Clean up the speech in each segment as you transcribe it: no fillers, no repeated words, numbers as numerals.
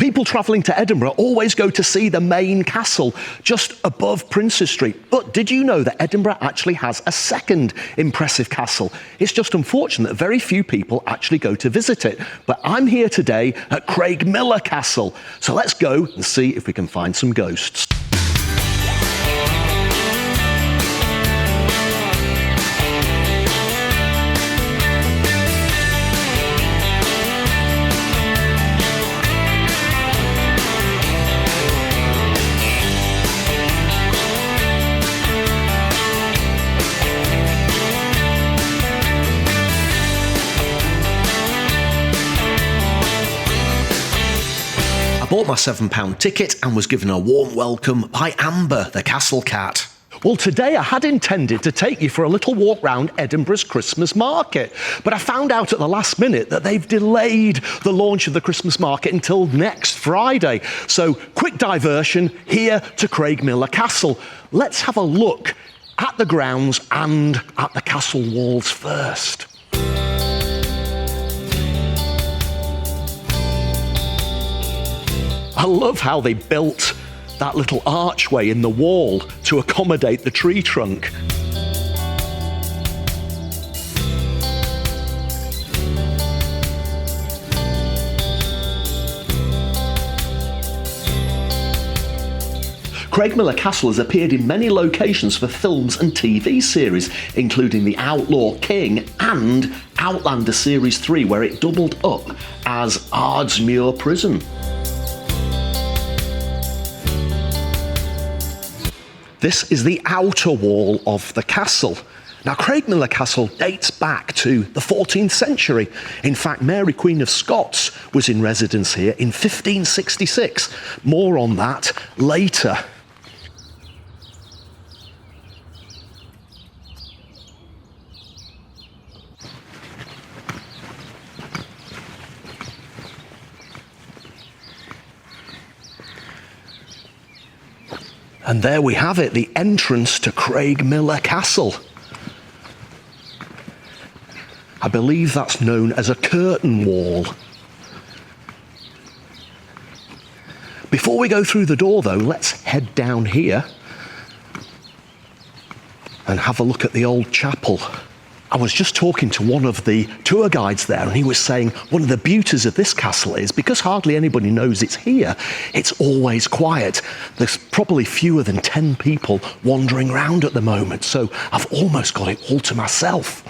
People travelling to Edinburgh always go to see the main castle just above Princes Street. But did you know that Edinburgh actually has a second impressive castle? It's just unfortunate that very few people actually go to visit it. But I'm here today at Craigmillar Castle. So let's go and see if we can find some ghosts. Bought my £7 ticket and was given a warm welcome by Amber, the castle cat. Well, today I had intended to take you for a little walk round Edinburgh's Christmas market, but I found out at the last minute that they've delayed the launch of the Christmas market until next Friday. So, quick diversion here to Craigmillar Castle. Let's have a look at the grounds and at the castle walls first. I love how they built that little archway in the wall to accommodate the tree trunk. Craigmillar Castle has appeared in many locations for films and TV series, including The Outlaw King and Outlander Series 3, where it doubled up as Ardsmuir Prison. This is the outer wall of the castle. Now, Craigmillar Castle dates back to the 14th century. In fact, Mary Queen of Scots was in residence here in 1566. More on that later. And there we have it, the entrance to Craigmillar Castle. I believe that's known as a curtain wall. Before we go through the door, though, let's head down here and have a look at the old chapel. I was just talking to one of the tour guides there, and he was saying one of the beauties of this castle is because hardly anybody knows it's here, it's always quiet. There's probably fewer than 10 people wandering around at the moment, so I've almost got it all to myself.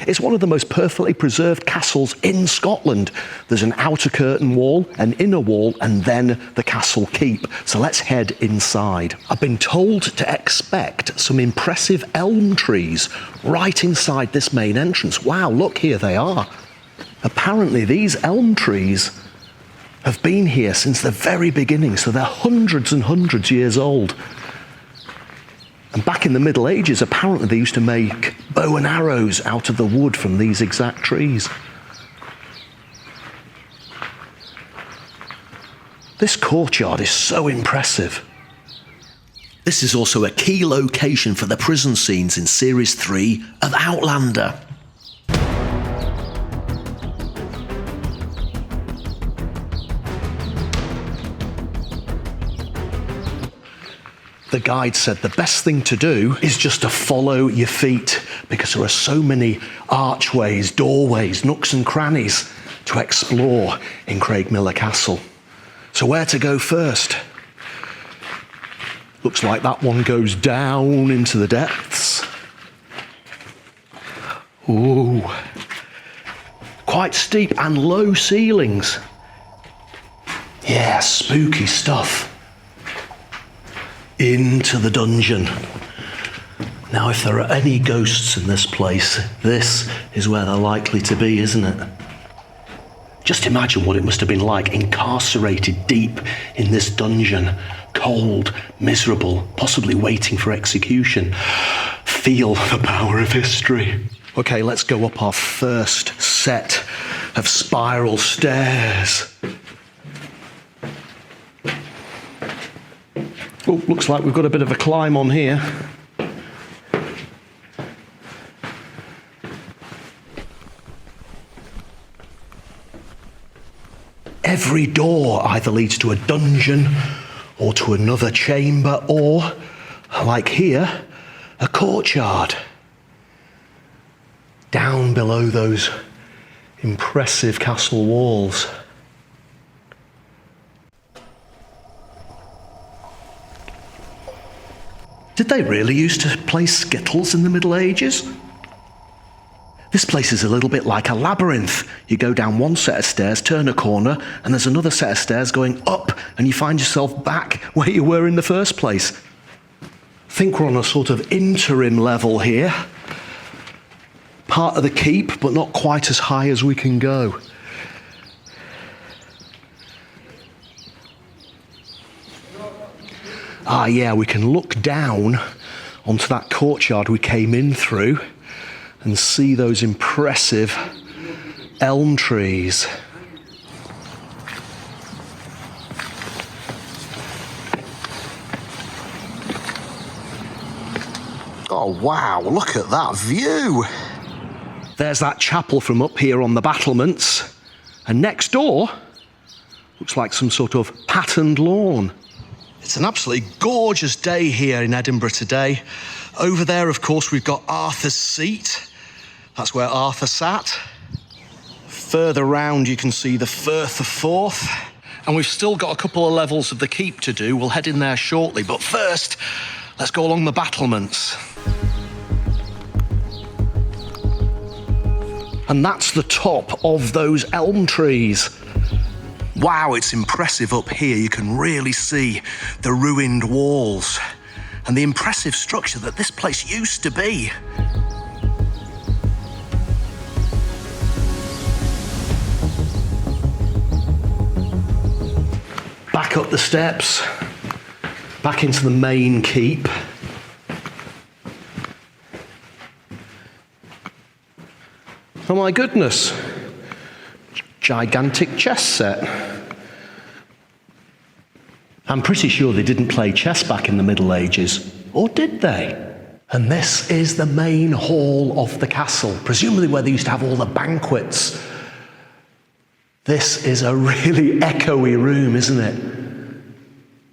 It's one of the most perfectly preserved castles in Scotland. There's an outer curtain wall, an inner wall, and then the castle keep. So let's head inside. I've been told to expect some impressive elm trees right inside this main entrance. Wow, look, here they are. Apparently these elm trees have been here since the very beginning, so they're hundreds and hundreds years old. And back in the Middle Ages, apparently they used to make bow and arrows out of the wood from these exact trees. This courtyard is so impressive. This is also a key location for the prison scenes in Series 3 of Outlander. The guide said the best thing to do is just to follow your feet because there are so many archways, doorways, nooks and crannies to explore in Craigmillar Castle. So where to go first? Looks like that one goes down into the depths. Ooh, quite steep and low ceilings. Yeah, spooky stuff. Into the dungeon. Now, if there are any ghosts in this place, this is where they're likely to be, isn't it? Just imagine what it must have been like, incarcerated deep in this dungeon, cold, miserable, possibly waiting for execution. feel the power of history. Okay, let's go up our first set of spiral stairs. Oh, looks like we've got a bit of a climb on here. Every door either leads to a dungeon or to another chamber or, like here, a courtyard. Down below those impressive castle walls. Did they really used to play skittles in the Middle Ages? This place is a little bit like a labyrinth. You go down one set of stairs, turn a corner, and there's another set of stairs going up, and you find yourself back where you were in the first place. I think we're on a sort of interim level here. Part of the keep, but not quite as high as we can go. Ah, yeah, we can look down onto that courtyard we came in through and see those impressive elm trees. Oh, wow, look at that view. There's that chapel from up here on the battlements. And next door, looks like some sort of patterned lawn. It's an absolutely gorgeous day here in Edinburgh today. Over there, of course, we've got Arthur's Seat. That's where Arthur sat. Further round, you can see the Firth of Forth. And we've still got a couple of levels of the keep to do. We'll head in there shortly. But first, let's go along the battlements. And that's the top of those elm trees. Wow, it's impressive up here. You can really see the ruined walls and the impressive structure that this place used to be. Back up the steps, back into the main keep. Oh my goodness, gigantic chess set. I'm pretty sure they didn't play chess back in the Middle Ages, or did they? And this is the main hall of the castle, presumably where they used to have all the banquets. This is a really echoey room, isn't it?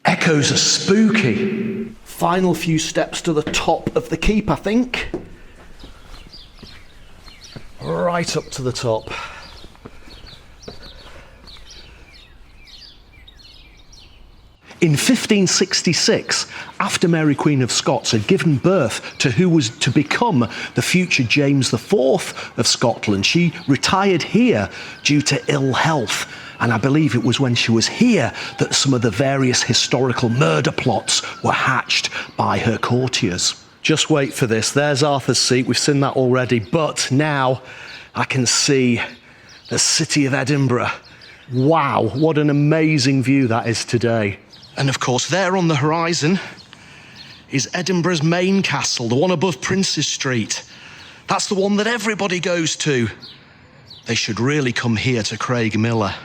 Echoes are spooky. Final few steps to the top of the keep, I think. Right up to the top. In 1566, after Mary Queen of Scots had given birth to who was to become the future James IV of Scotland, she retired here due to ill health. And I believe it was when she was here that some of the various historical murder plots were hatched by her courtiers. Just wait for this. There's Arthur's Seat. We've seen that already. But now I can see the city of Edinburgh. Wow, what an amazing view that is today. And of course, there on the horizon is Edinburgh's main castle, the one above Princes Street. That's the one that everybody goes to. They should really come here to Craigmillar.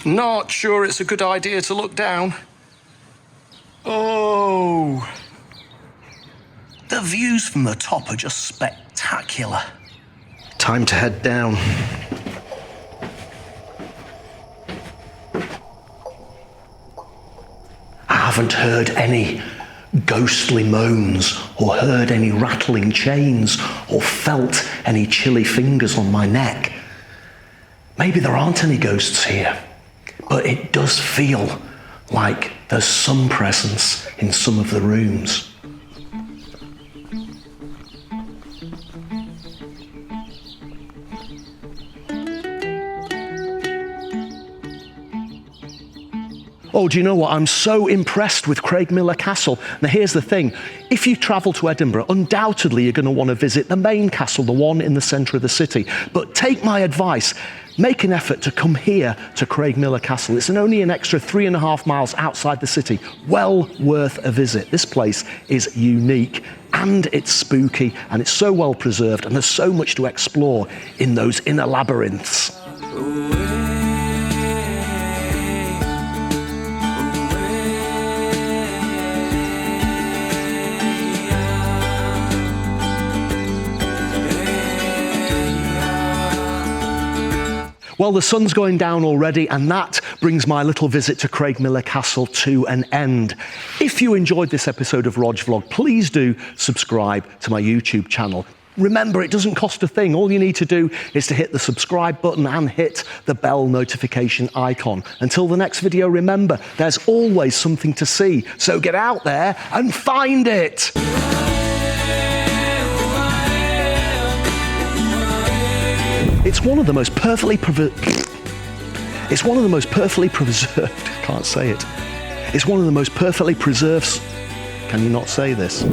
Not sure it's a good idea to look down. Oh! The views from the top are just spectacular. Time to head down. I haven't heard any ghostly moans or heard any rattling chains or felt any chilly fingers on my neck. Maybe there aren't any ghosts here, but it does feel like there's some presence in some of the rooms. Oh, do you know what? I'm so impressed with Craigmillar Castle. Now, here's the thing. If you travel to Edinburgh, undoubtedly you're going to want to visit the main castle, the one in the centre of the city. But take my advice, make an effort to come here to Craigmillar Castle. It's only an extra 3.5 miles outside the city. Well worth a visit. This place is unique and it's spooky and it's so well preserved and there's so much to explore in those inner labyrinths. Well, the sun's going down already, and that brings my little visit to Craigmillar Castle to an end. If you enjoyed this episode of Rog Vlog, please do subscribe to my YouTube channel. Remember, it doesn't cost a thing. All you need to do is to hit the subscribe button and hit the bell notification icon. Until the next video, remember, there's always something to see. So get out there and find it. It's one of the most perfectly preserved. Can't say it. It's one of the most perfectly preserved. Can you not say this?